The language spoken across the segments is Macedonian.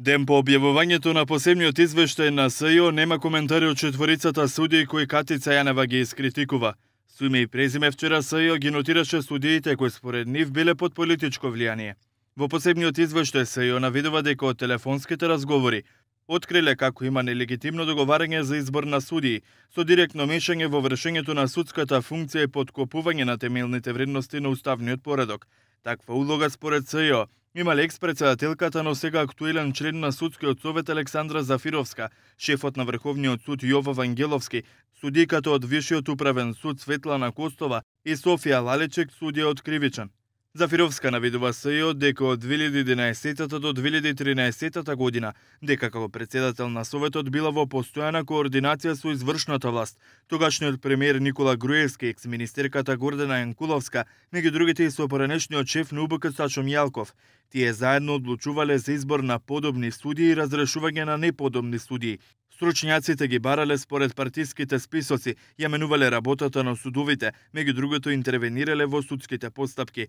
Ден по објавувањето на посебниот извештај на СЈО нема коментари од четворицата судии кои Катица Јанева ги искритикува. Со име и презиме вчера СЈО ги нотираше судиите кои според нив биле под политичко влијание. Во посебниот извештај СЈО наведува дека од телефонските разговори откриле како има нелегитимно договарање за избор на судии, со директно мешање во вршењето на судската функција и подкопување на темелните вредности на уставниот поредок. Таква улога според СЈО имале екс-председателката, но сега актуелен член на Судскиот совет Александра Зафировска, шефот на Врховниот суд Јова Вангеловски, судиката од Вишиот управен суд Светлана Костова и Софија Лалечек, судија од Кривичан. Зафировска наведува СЈО дека од 2011 до 2013 година, дека како председател на Советот била во постојана координација со извршната власт, тогашниот премиер Никола Груевски, екс-министерката Гордана Јанкуловска, меѓу другите и со поранешниот шеф на УБК Сачо Мијалков. Тие заедно одлучувале за избор на подобни судии и разрешување на неподобни судии. Стручњаците ги барале според партиските списоци, ја менувале работата на судовите, меѓу другото интервенирале во судските постапки.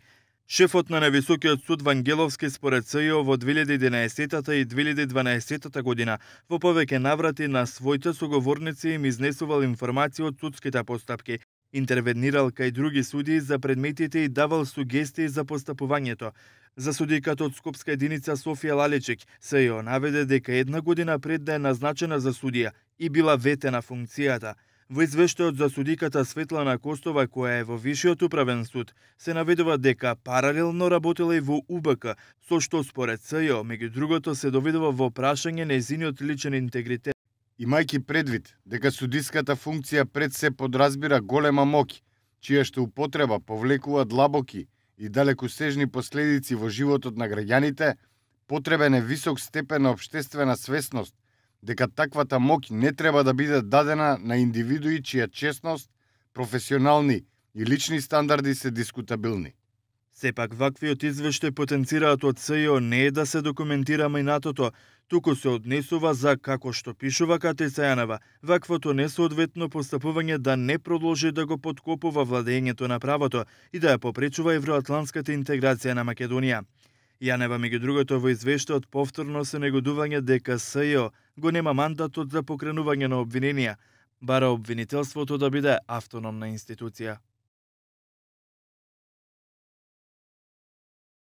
Шефот на Нависокиот суд Вангеловски според СЈО во 2011 и 2012 година во повеќе наврати на своите соговорници им изнесувал информации од судските постапки, интервенирал кај други судии за предметите и давал сугестии за постапувањето. За судиката од Скопска единица Софија Лалечек, СЈО наведе дека една година пред да е назначена за судија и била ветена функцијата. Во извештајот за судиката Светлана Костова, која е во Вишиот управен суд, се наведува дека паралелно работела и во УБК, со што според СЈО, меѓу другото, се доведува во прашање нејзиниот личен интегритет. Имајќи предвид дека судиската функција пред се подразбира голема моќ, чија што употреба повлекува длабоки и далекосежни последици во животот на граѓаните, потребен е висок степен на општествена свесност дека таквата моќ не треба да биде дадена на индивидуи чија честност, професионални и лични стандарди се дискутабилни. Сепак, ваквиот извештај потенцираат од СЈО не е да се документира мајнатото, туку се однесува за, како што пишува Катица Јанева, ваквото несоодветно постапување да не продолжи да го подкопува владењето на правото и да ја попречува евроатлантската интеграција на Македонија. Јанева, меѓу другото, во извештајот повторно се негодување дека СЈО го нема мандатот за покренување на обвиненија, бара обвинителството да биде автономна институција.